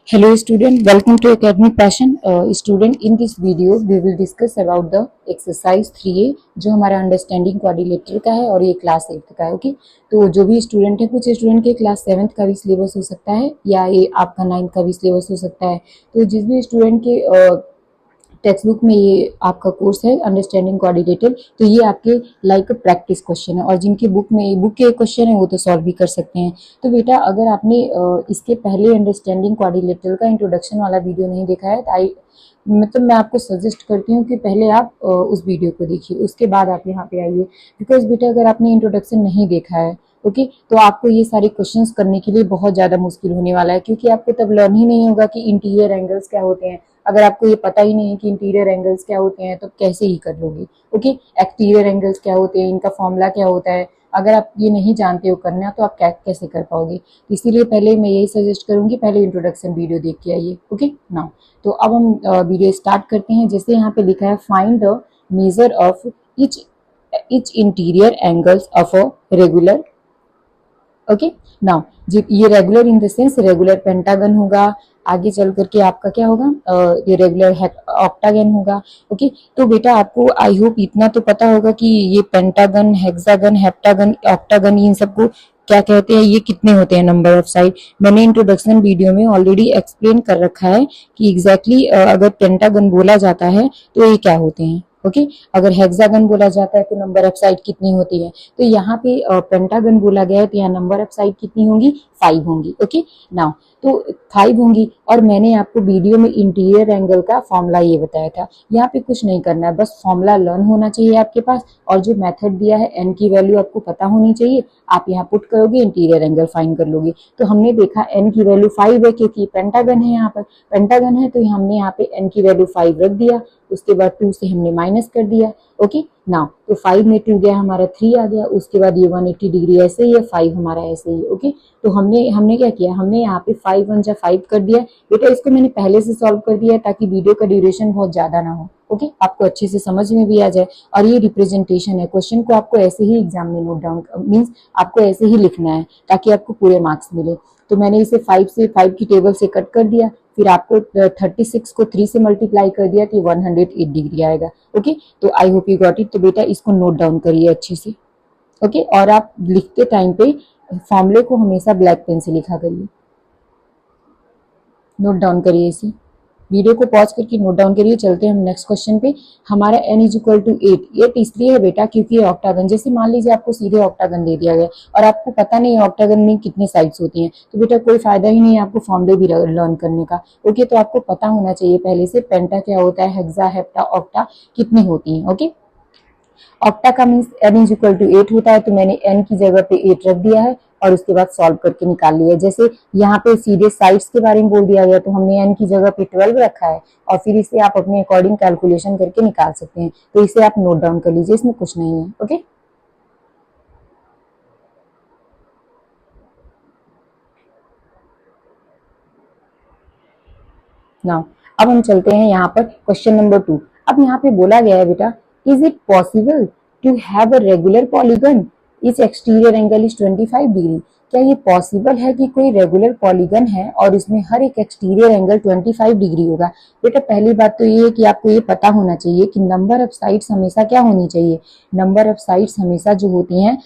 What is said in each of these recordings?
Hello student, welcome to Academic Passion. Student, in this video we will discuss about the exercise 3A जो हमारा understanding coordinator का है और ये class 8 का है. ओके, तो जो भी स्टूडेंट है, कुछ स्टूडेंट के क्लास 7 का भी सिलेबस हो सकता है या ये आपका 9 का भी सिलेबस हो सकता है. तो जिस भी स्टूडेंट के टेक्स्ट बुक में ये आपका कोर्स है अंडरस्टैंडिंग कोऑर्डिनेटर, तो ये आपके लाइक प्रैक्टिस क्वेश्चन है और जिनके बुक के क्वेश्चन है वो तो सॉल्व भी कर सकते हैं. तो बेटा अगर आपने इसके पहले अंडरस्टैंडिंग कोऑर्डिनेटर का इंट्रोडक्शन वाला वीडियो नहीं देखा है तो मैं आपको सजेस्ट करती हूँ कि पहले आप उस वीडियो को देखिए, उसके बाद आप यहाँ पे आइए. बिकॉज बेटा अगर आपने इंट्रोडक्शन नहीं देखा है ओके तो आपको ये सारे क्वेश्चंस करने के लिए बहुत ज़्यादा मुश्किल होने वाला है, क्योंकि आपको तब लर्न ही नहीं होगा कि इंटीरियर एंगल्स क्या होते हैं. अगर आपको ये पता ही नहीं है कि इंटीरियर एंगल्स क्या होते हैं तो कैसे ही कर लोगे. ओके, एक्सटीरियर एंगल्स क्या होते हैं, इनका फॉर्मूला क्या होता है, अगर आप ये नहीं जानते हो करना तो आप कैसे कर पाओगे. इसीलिए पहले मैं यही सजेस्ट करूंगी, पहले इंट्रोडक्शन वीडियो देख के आइए. ओके नाउ तो अब हम वीडियो स्टार्ट करते हैं. जैसे यहाँ पे लिखा है find the measure of each interior angles of a regular. Okay now ये regular in the sense regular pentagon होगा, आगे चल करके आपका क्या होगा ये रेगुलर ऑक्टागन होगा. ओके तो बेटा आपको आई होप इतना तो पता होगा कि ये पेंटागन, हेक्सागन, हेप्टागन, ऑक्टागन इन सबको क्या कहते हैं, ये कितने होते हैं नंबर ऑफ साइड. मैंने इंट्रोडक्शन वीडियो में ऑलरेडी एक्सप्लेन कर रखा है कि एग्जैक्टली अगर पेंटागन बोला जाता है तो ये क्या होते हैं. ओके अगर हेक्सागन बोला जाता है तो नंबर ऑफ साइड कितनी होती है. तो यहाँ पे पेंटागन बोला गया है तो यहाँ नंबर ऑफ साइड कितनी होंगी, 5 होंगी. ओके नाउ तो 5 होंगी और मैंने आपको वीडियो में इंटीरियर एंगल का फॉर्मूला ये बताया था. यहाँ पे कुछ नहीं करना है, बस फॉर्मूला लर्न होना चाहिए आपके पास और जो मेथड दिया है एन की वैल्यू आपको पता होनी चाहिए. आप यहाँ पुट करोगे इंटीरियर एंगल फाइंड कर लोगे. तो हमने देखा एन की वैल्यू 5 है क्योंकि पेंटागन है, यहाँ पर पेंटागन है तो हमने यहाँ पे एन की वैल्यू 5 रख दिया, उसके बाद 2 से हमने माइनस कर दिया. ओके नाउ तो 5 में 2 गया हमारा 3 आ गया, उसके बाद ये 180 डिग्री ऐसे ही है, 5 हमारा ऐसे ही. ओके तो हमने क्या किया, हमने यहाँ पे 5 1 जा 5 कर दिया. बेटा इसको मैंने पहले से सॉल्व कर दिया ताकि वीडियो का ड्यूरेशन बहुत ज्यादा ना हो. ओके आपको अच्छे से समझ में भी आ जाए. और ये रिप्रेजेंटेशन है, क्वेश्चन को आपको ऐसे ही एग्जाम में नोट डाउन मीन्स आपको ऐसे ही लिखना है ताकि आपको पूरे मार्क्स मिले. तो मैंने इसे 5 की टेबल से कट कर दिया, फिर आपको 36 को 3 से मल्टीप्लाई कर दिया तो 108 डिग्री आएगा. ओके तो आई होप यू गॉट इट. तो बेटा इसको नोट डाउन करिए अच्छे से. ओके और आप लिखते टाइम पे फॉर्मूले को हमेशा ब्लैक पेन से लिखा करिए, नोट डाउन करिए इसे. वीडियो को पॉज करके नोट डाउन करिए. चलते हैं हम नेक्स्ट क्वेश्चन पे. हमारा n इज इक्वल टू 8. ये इसलिए है बेटा क्योंकि ये ऑक्टागन, जैसे मान लीजिए आपको सीधे ऑक्टागन दे दिया गया और आपको पता नहीं ऑक्टागन में कितनी साइड्स होती हैं, तो बेटा कोई फायदा ही नहीं है आपको फॉर्मूले भी लर्न करने का. ओके तो आपको पता होना चाहिए पहले से पेंटा क्या होता है, हेक्सा, हेप्टा, ऑक्टा कितनी होती है. ओके ऑक्टा का means n is equal to 8 होता है, तो मैंने n की जगह पे 8 रख दिया है और उसके बाद सॉल्व करके निकाल लिया. जैसे यहाँ पे सीधे साइड्स के बारे में बोल दिया गया तो हमने n की जगह पे 12 रखा है और फिर इसे आप अपने अकॉर्डिंग कैलकुलेशन करके निकाल सकते हैं. तो इसे आप नोट डाउन कर लीजिए, इसमें कुछ नहीं है. ओके नाउ अब हम चलते हैं यहाँ पर क्वेश्चन नंबर 2. अब यहाँ पे बोला गया है बेटा is it possible to have a regular polygon each exterior angle is 25 degree. क्या ये पॉसिबल है कि कोई रेगुलर पॉलीगन है और इसमें हर एक एक्सटीरियर एंगल 25 डिग्री होगा. बेटा पहली बात तो ये है कि आपको ये पता होना चाहिए कि नंबर ऑफ साइड्स हमेशा क्या होनी चाहिए, नंबर ऑफ साइड्स हमेशा जो होती हैं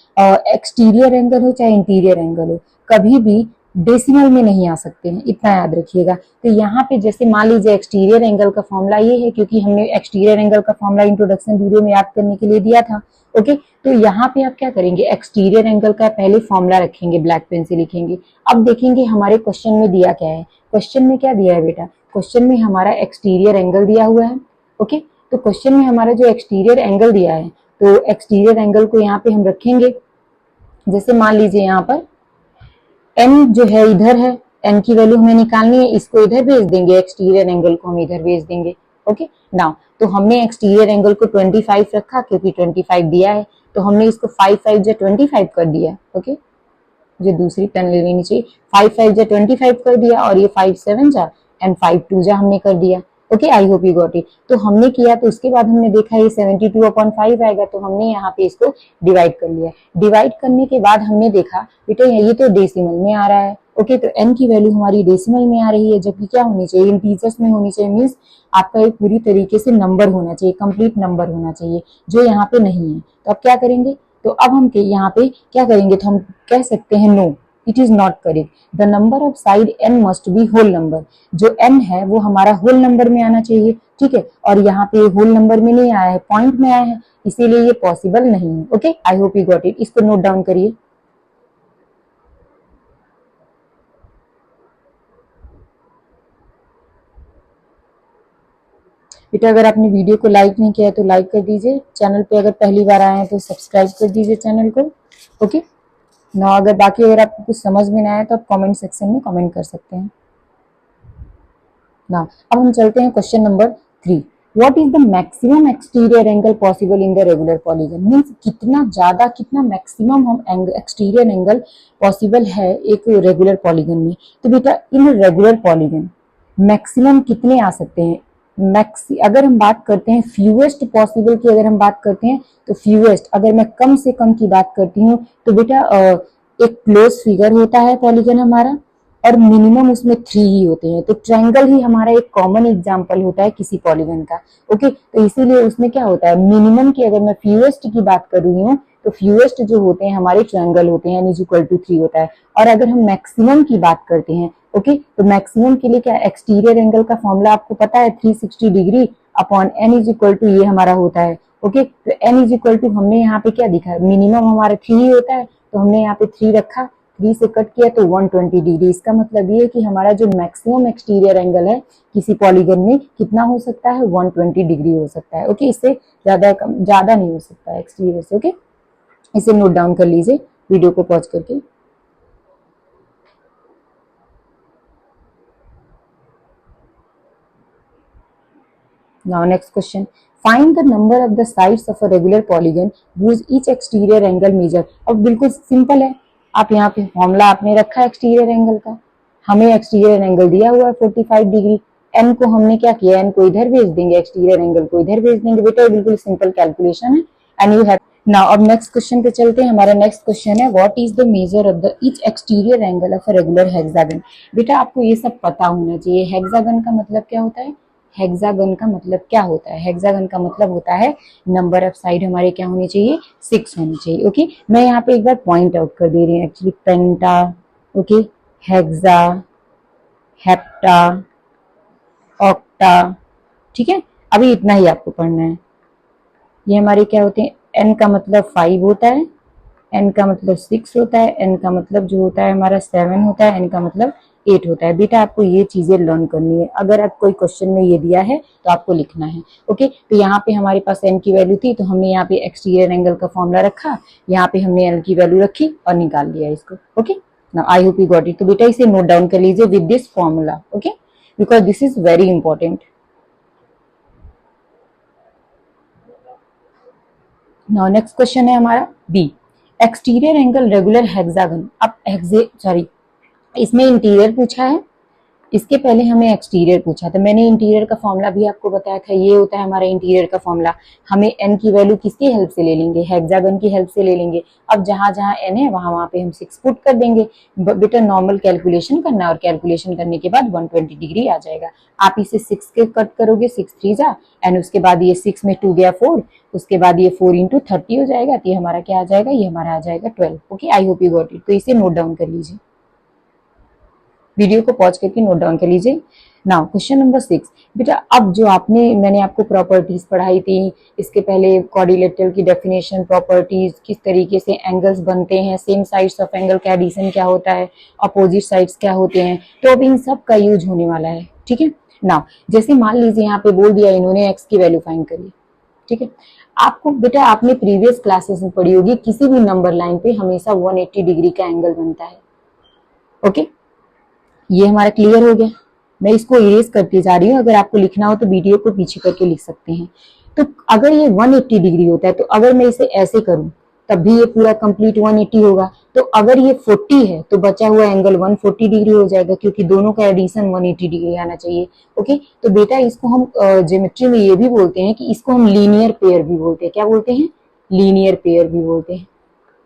एक्सटीरियर एंगल हो चाहे इंटीरियर एंगल हो, कभी भी डेसिमल में नहीं आ सकते हैं, इतना याद रखिएगा. तो यहाँ पे जैसे मान लीजिए एक्सटीरियर एंगल का फॉर्मूला ये है क्योंकि हमने एक्सटीरियर एंगल का फॉर्मूला इंट्रोडक्शन वीडियो में याद करने के लिए दिया था. ओके तो यहाँ पे आप क्या करेंगे, एक्सटीरियर एंगल का पहले फॉर्मूला रखेंगे, ब्लैक पेन से लिखेंगे. अब देखेंगे हमारे क्वेश्चन में दिया क्या है. क्वेश्चन में क्या दिया है बेटा, क्वेश्चन में हमारा एक्सटीरियर एंगल दिया हुआ है. ओके तो क्वेश्चन में हमारा जो एक्सटीरियर एंगल दिया है तो एक्सटीरियर एंगल को यहाँ पे हम रखेंगे. जैसे मान लीजिए यहाँ पर n जो है इधर है, n की वैल्यू हमें निकालनी है, इसको इधर भेज देंगे, एक्सटीरियर एंगल को हम इधर भेज देंगे. ओके नाउ तो हमने एक्सटीरियर एंगल को 25 रखा क्योंकि 25 दिया है, तो हमने इसको 5 5 जा 25 कर दिया. ओके जो दूसरी पेन ले लेनी चाहिए, 5 5 जा 25 कर दिया और ये 5 7 जा एंड 5 2 जा हमने कर दिया. Okay, I hope you got it. तो हमने किया, तो उसके बाद हमने देखा ये 72/5 आएगा, तो हमने यहाँ पे इसको डिवाइड कर लिया। डिवाइड करने के बाद हमने देखा बेटा ये तो डेसिमल में आ रहा है। ओके, तो n की वैल्यू हमारी डेसिमल में आ रही है, जबकि क्या होनी चाहिए, इंटीजर्स में होनी चाहिए। मीन्स आपका एक पूरी तरीके से नंबर होना चाहिए, कंप्लीट नंबर होना चाहिए, जो यहाँ पे नहीं है। तो अब क्या करेंगे, तो अब हम यहाँ पे क्या करेंगे, तो हम कह सकते हैं no, it is not correct. The number of side n must be whole number. जो n है वो हमारा होल नंबर में आना चाहिए, ठीक है। और यहाँ पे होल नंबर में नहीं आया है, पॉइंट में आया है, इसीलिए ये पॉसिबल नहीं है। Okay, I hope you got it. इसको नोट डाउन करिए। बेटा अगर आपने वीडियो को लाइक नहीं किया है तो लाइक कर दीजिए। चैनल पे अगर पहली बार आए हैं तो सब्सक्राइब कर दीजिए चैनल को। ओके ना, अगर आपको कुछ समझ में ना आए तो आप कमेंट सेक्शन में कमेंट कर सकते हैं ना। अब हम चलते हैं question number 3। What is the maximum exterior angle possible in the regular polygon. Means कितना मैक्सिमम हम एक्सटीरियर एंगल पॉसिबल है एक रेगुलर पॉलीगन में। तो बेटा इन रेगुलर पॉलीगन मैक्सिमम कितने आ सकते हैं। अगर हम बात करते हैं फ्यूएस्ट पॉसिबल की, अगर हम बात करते हैं तो फ्यूएस्ट, अगर मैं कम से कम की बात करती हूँ तो बेटा एक क्लोज फिगर होता है पॉलीगन हमारा, और मिनिमम उसमें 3 ही होते हैं। तो ट्रायंगल ही हमारा एक कॉमन एग्जांपल होता है किसी पॉलीगन का। ओके, तो इसीलिए उसमें क्या होता है, मिनिमम की अगर मैं फ्यूएस्ट की बात कर रही हूँ तो फ्यूएस्ट जो होते हैं हमारे ट्रायंगल होते हैं, यानी इक्वल टू 3 होता है। और अगर हम मैक्सिमम की बात करते हैं, ओके, तो मैक्सिमम के लिए क्या, एक्सटीरियर एंगल का फॉर्मूला आपको पता है, 360 degree upon n is equal to ये हमारा होता है। ओके, तो n इज इक्वल टू हमने यहाँ पे क्या दिखा है, मिनिमम हमारा 3 ही होता है, तो हमने यहाँ पे 3 रखा, 3 से कट किया तो 120 डिग्री। इसका मतलब ये है कि हमारा जो मैक्सिमम एक्सटीरियर एंगल है किसी पॉलीगन में कितना हो सकता है, 120 डिग्री हो सकता है। ओके, इससे ज्यादा नहीं हो सकता है एक्सटीरियर से। ओके, इसे नोट डाउन कर लीजिए वीडियो को पॉज करके। Now next question, find the number of the sides of a regular polygon whose each exterior angle measure। अब बिल्कुल सिंपल है, आप यहाँ पे फॉर्मूला आपने रखा है एक्सटीरियर एंगल का, हमें एक्सटीरियर एंगल दिया हुआ है 45 डिग्री, n को हमने क्या किया, n को इधर भेज देंगे, एक्सटीरियर एंगल को इधर भेज देंगे। बेटा बिल्कुल सिंपल कैलकुलेशन है, एंड यू हैव। नाउ अब नेक्स्ट क्वेश्चन पे चलते हैं। हमारा नेक्स्ट क्वेश्चन है, what is the measure of the each exterior angle of a regular hexagon. बेटा आपको ये सब पता होना चाहिए। हेक्सागन का मतलब क्या होता है, हेक्सागन का मतलब क्या होता है, हेक्सागन का मतलब होता है नंबर ऑफ साइड हमारे क्या होने चाहिए, 6 होनी चाहिए। ओके, मैं यहाँ पे एक बार पॉइंट आउट कर दे रही हूँ, एक्चुअली पेंटा, ओके, हेक्सा, हेप्टा, ऑक्टा, ठीक है। अभी इतना ही आपको पढ़ना है। ये हमारे क्या होते हैं, n का मतलब 5 होता है, n का मतलब 6 होता है, n का मतलब जो होता है हमारा 7 होता है, n का मतलब 8 होता है। बेटा आपको ये चीजें लर्न करनी है। अगर आप कोई क्वेश्चन में ये दिया है तो आपको लिखना है। ओके, तो यहाँ पे हमारे पास n की वैल्यू थी, तो हमने यहाँ पे एक्सटीरियर एंगल का फॉर्मूला रखा, यहाँ पे हमने l की वैल्यू रखी और निकाल लिया इसको। Okay, now I hope you got it. तो बेटा इसे नोट डाउन कर लीजिए with this formula. Okay, because this is very important. Now next question है हमारा b, exterior angle regular hexagon. अब इसमें इंटीरियर पूछा है, इसके पहले हमें एक्सटीरियर पूछा था। मैंने इंटीरियर का फॉर्मूला भी आपको बताया था, ये होता है हमारा इंटीरियर का फॉर्मूला। हमें n की वैल्यू किसकी हेल्प से ले लेंगे, हेक्सागन की हेल्प से ले लेंगे। अब जहां जहां n है वहां पे हम 6 पुट कर देंगे। बेटा नॉर्मल कैलकुलेशन करना, और कैलकुलेशन करने के बाद 120 डिग्री आ जाएगा। आप इसे 6 के कट करोगे, 6 3 जा, एंड उसके बाद ये 6 में 2 गया 4, उसके बाद ये 4 इंटू 30 हो जाएगा, तो ये हमारा क्या आ जाएगा, ये हमारा आ जाएगा 12। Okay, I hope you got it. तो इसे नोट डाउन कर लीजिए, वीडियो को पॉज करके नोट डाउन कर लीजिए। Now question number 6। बेटा अब जो मैंने आपको प्रॉपर्टीज पढ़ाई थी, इसके पहले क्वाड्रिलेटरल की डेफिनेशन, प्रॉपर्टीज, किस तरीके से एंगल्स बनते हैं, सेम साइड्स ऑफ एंगल का एडिशन क्या होता है, अपोजिट साइड्स क्या होते हैं, तो अब इन सब का यूज होने वाला है। ठीक है, नाउ जैसे मान लीजिए यहाँ पे बोल दिया इन्होंने एक्स की वैल्यू फाइंड करी। ठीक है, आपको बेटा आपने प्रीवियस क्लासेस में पढ़ी होगी, किसी भी नंबर लाइन पे हमेशा 180 डिग्री का एंगल बनता है। ओके, ये हमारा क्लियर हो गया। मैं इसको इरेज करती जा रही हूँ, अगर आपको लिखना हो तो वीडियो को पीछे करके लिख सकते हैं। तो अगर ये 180 डिग्री होता है, तो अगर मैं इसे ऐसे करूं तब भी ये पूरा कंप्लीट 180 होगा। तो अगर ये 40 है तो बचा हुआ एंगल 140 डिग्री हो जाएगा, क्योंकि दोनों का एडिशन 180 डिग्री आना चाहिए। ओके, तो बेटा इसको हम ज्योमेट्री में ये भी बोलते हैं कि इसको हम लीनियर पेयर भी बोलते हैं। क्या बोलते हैं? लीनियर पेयर भी बोलते हैं।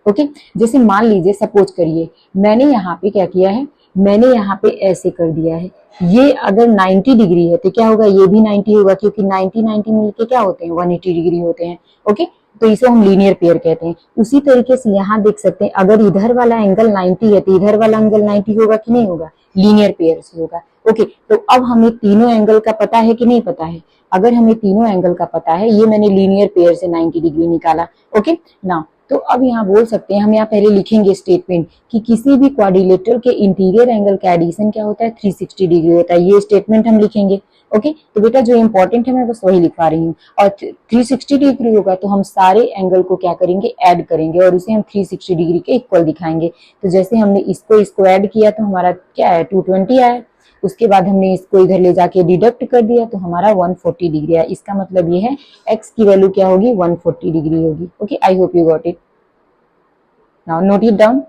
ओके, जैसे मान लीजिए, सपोज करिए मैंने यहाँ पे क्या किया है, मैंने यहाँ पे ऐसे कर दिया है। ये अगर 90 डिग्री है तो क्या होगा, ये भी 90 होगा, क्योंकि 90 90 मिलके क्या होते हैं, 180 डिग्री होते हैं। ओके, तो इसे हम लीनियर पेयर कहते हैं। उसी तरीके से यहाँ देख सकते हैं, अगर इधर वाला एंगल 90 है तो इधर वाला एंगल 90 होगा कि नहीं होगा, लीनियर पेयर से होगा। ओके, तो अब हमें तीनों एंगल का पता है कि नहीं पता है? अगर हमें तीनों एंगल का पता है, ये मैंने लीनियर पेयर से 90 डिग्री निकाला। ओके ना, तो अब यहाँ बोल सकते हैं, हम यहाँ पहले लिखेंगे स्टेटमेंट कि किसी भी क्वाड्रिलेटरल के इंटीरियर एंगल का एडिशन क्या होता है, 360 डिग्री होता है। ये स्टेटमेंट हम लिखेंगे। ओके, तो बेटा जो इंपॉर्टेंट है मैं बस वही लिखवा रही हूँ। और 360 डिग्री होगा तो हम सारे एंगल को क्या करेंगे, ऐड करेंगे और उसे हम 360 डिग्री के इक्वल दिखाएंगे। तो जैसे हमने इसको ऐड किया तो हमारा क्या है, 220 आया। उसके बाद हमने इसको इधर ले जाके डिडक्ट कर दिया तो हमारा 140 डिग्री है। इसका मतलब ये है x की वैल्यू क्या होगी, 140 डिग्री होगी। Okay, I hope you got it. Now note it down.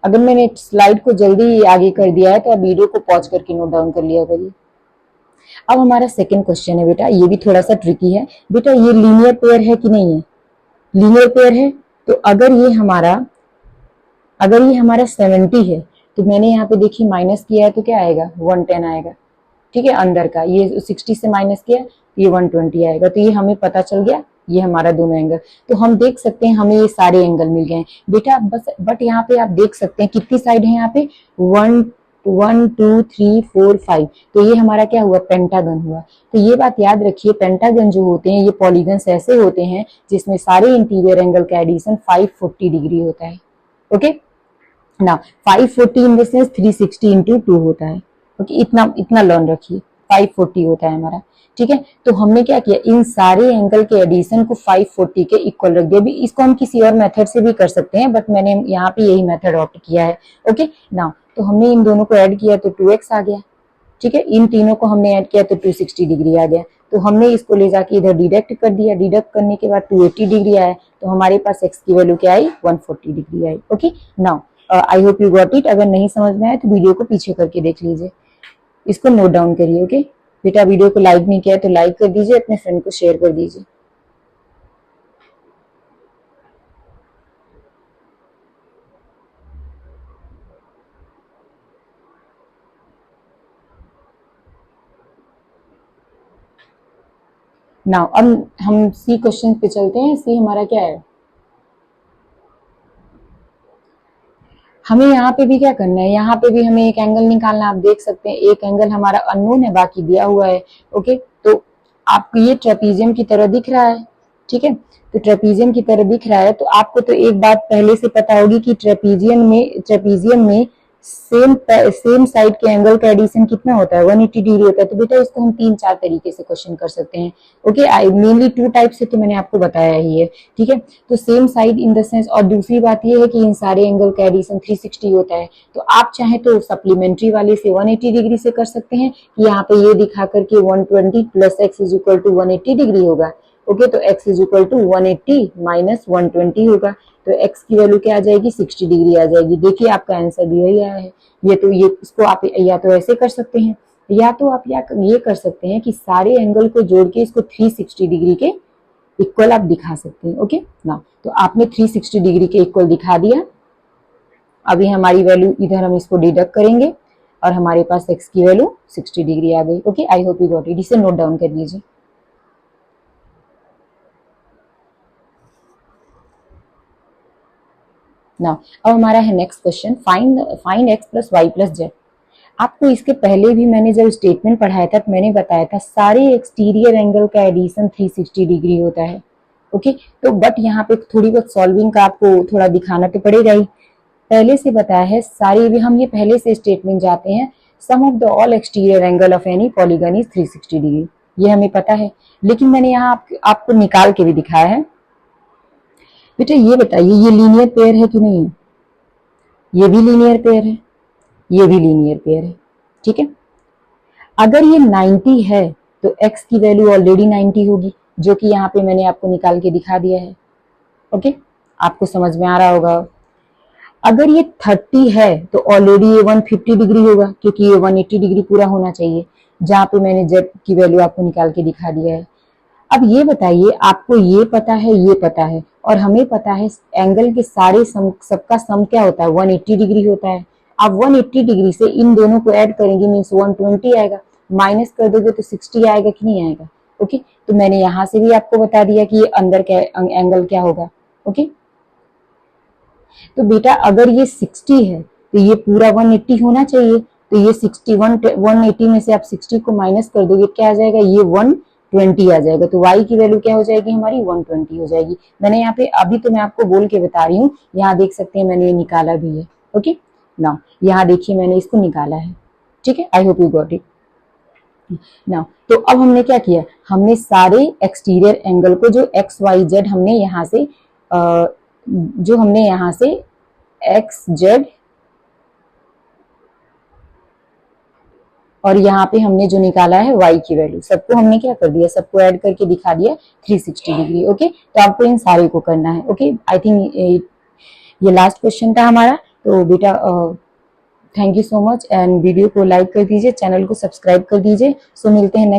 अगर मैंने स्लाइड को जल्दी आगे कर दिया है तो आप वीडियो को पॉज करके नोट डाउन कर लिया करिए। अब हमारा सेकंड क्वेश्चन है बेटा, ये भी थोड़ा सा ट्रिकी है। बेटा ये लीनियर पेयर है कि नहीं है? लीनियर पेयर है। तो अगर ये हमारा 70 है तो मैंने यहाँ पे देखिए माइनस किया है तो क्या आएगा, 110 आएगा। ठीक है, अंदर का ये 60 से माइनस किया तो ये 120 आएगा। तो ये हमें पता चल गया, ये हमारा दोनों एंगल। तो हम देख सकते हैं हमें ये सारे एंगल मिल गए हैं बेटा। बट यहाँ पे आप देख सकते हैं कितनी साइड है यहाँ पे, 1 2 3 4 5। तो ये हमारा क्या हुआ, पेंटागन हुआ। तो ये बात याद रखिए, पेंटागन जो होते हैं ये पॉलीगन्स ऐसे होते हैं जिसमें सारे इंटीरियर एंगल का एडिशन 540 डिग्री होता है। ओके ना, 540 इन द सेंस 360 इंटू 2 होता है। ओके, इतना लर्न रखिए, 540 होता है हमारा। ठीक है, तो हमने क्या किया, इन सारे एंगल के एडिशन को 540 के इक्वल रख दिया। अभी इसको हम किसी और मेथड से भी कर सकते हैं, बट मैंने यहाँ पे यही मेथड ऑप्ट किया है। ओके ना, तो हमने इन दोनों को ऐड किया तो 2x आ गया। ठीक है, इन तीनों को हमने ऐड किया तो 260 डिग्री आ गया। तो हमने इसको ले जाके इधर डिडक्ट कर दिया। डिडक्ट करने के बाद 280 डिग्री आया, तो हमारे पास x की वैल्यू क्या आई, 140 degree I. Okay now I hope you got it. अगर नहीं समझ में आए तो वीडियो को पीछे करके देख लीजिए, इसको नोट डाउन करिए। ओके बेटा, वीडियो को लाइक नहीं किया तो लाइक कर दीजिए, अपने फ्रेंड को शेयर कर दीजिए। नाउ अब हम सी क्वेश्चन पे चलते हैं। सी हमारा क्या है, हमें यहाँ पे भी क्या करना है, यहाँ पे भी हमें एक एंगल निकालना है। आप देख सकते हैं एक एंगल हमारा अननोन है, बाकी दिया हुआ है। ओके, तो आपको ये ट्रेपीजियम की तरह दिख रहा है। ठीक है, तो ट्रेपीजियम की तरह दिख रहा है, तो आपको तो एक बात पहले से पता होगी कि ट्रेपीजियम में सेम साइड के एंगल का एडिशन कितना होता है, 180 डिग्री होता है। तो बेटा इसको हम 3-4 तरीके से क्वेश्चन कर सकते हैं। ओके, आई मेनली 2 टाइप से तो मैंने आपको बताया ही है। ठीक है, तो same side in the sense, और दूसरी बात ये है कि इन सारे एंगल का एडिशन 360 होता है। तो आप चाहे तो सप्लीमेंट्री वाले से 180 डिग्री से कर सकते हैं, कि यहाँ पे ये दिखा करके 120 plus x is equal to 180 degree होगा। ओके, तो x is equal to 180 minus 120 होगा। तो x की वैल्यू क्या आ जाएगी, 60 डिग्री आ जाएगी। देखिए आपका आंसर भी यही आया है। ये इसको आप या तो ऐसे कर सकते हैं, या तो आप ये कर सकते हैं कि सारे एंगल को जोड़ के इसको 360 डिग्री के इक्वल आप दिखा सकते हैं। ओके ना, तो आपने 360 डिग्री के इक्वल दिखा दिया। अभी हमारी वैल्यू इधर हम इसको डिडक्ट करेंगे और हमारे पास x की वैल्यू 60 डिग्री आ गई। Okay, I hope you got it. इसे नोट डाउन कर लीजिए। ना अब हमारा है next question, find x plus y plus z. आपको इसके पहले भी मैंने जब स्टेटमेंट पढ़ाया था तो मैंने बताया था सारे एक्सटीरियर एंगल का एडिशन 360 डिग्री होता है। ओके, तो बट यहाँ पे थोड़ी बहुत सॉल्विंग का आपको थोड़ा दिखाना तो पड़ेगा ही। पहले से बताया है सारे भी, हम ये पहले से स्टेटमेंट जाते हैं, sum of the all exterior angle of any polygon is 360 degree. ये हमें पता है, लेकिन मैंने यहाँ आपको निकाल के भी दिखाया है। बेटा ये बताइए ये लीनियर पेयर है कि नहीं है? ये भी लीनियर पेयर है, ये भी लीनियर पेयर है। ठीक है, अगर ये 90 है तो x की वैल्यू ऑलरेडी 90 होगी, जो कि यहाँ पे मैंने आपको निकाल के दिखा दिया है। ओके, आपको समझ में आ रहा होगा। अगर ये 30 है तो ऑलरेडी ये 150 डिग्री होगा, क्योंकि ये 180 डिग्री पूरा होना चाहिए, जहां पे मैंने z की वैल्यू आपको निकाल के दिखा दिया है। अब ये बताइए, आपको ये पता है, ये पता है, और हमें पता है एंगल के सारे सबका सम क्या होता है, 180 डिग्री होता है। आप 180 डिग्री से इन दोनों को ऐड करेंगे मीन्स 120 आएगा, माइनस कर दोगे तो 60 आएगा कि नहीं आएगा। ओके, तो मैंने यहां से भी आपको बता दिया कि ये अंदर क्या एंगल क्या होगा। ओके, तो बेटा अगर ये 60 है तो ये पूरा 180 होना चाहिए, तो ये 180 में से आप 60 को माइनस कर दोगे, क्या आ जाएगा, ये 120 आ जाएगा। तो y की वैल्यू क्या हो जाएगी हमारी, 120 हो जाएगी। मैंने यहाँ पे अभी तो मैं आपको बोल के बता रही हूँ, यहाँ देख सकते हैं मैंने ये निकाला भी है। ओके, नाउ यहाँ देखिए मैंने इसको निकाला है। ठीक है, आई hope you got it now. तो अब हमने क्या किया, हमने सारे एक्सटीरियर एंगल को जो XYZ हमने यहाँ से जो हमने यहाँ से XZ और यहाँ पे हमने जो निकाला है y की वैल्यू, सबको हमने क्या कर दिया, सबको ऐड करके दिखा दिया 360 डिग्री। ओके, तो आपको इन सारे को करना है। ओके, आई थिंक ये लास्ट क्वेश्चन था हमारा। तो बेटा thank you so much, and video को लाइक कर दीजिए, चैनल को सब्सक्राइब कर दीजिए। सो मिलते हैं नेक्स्ट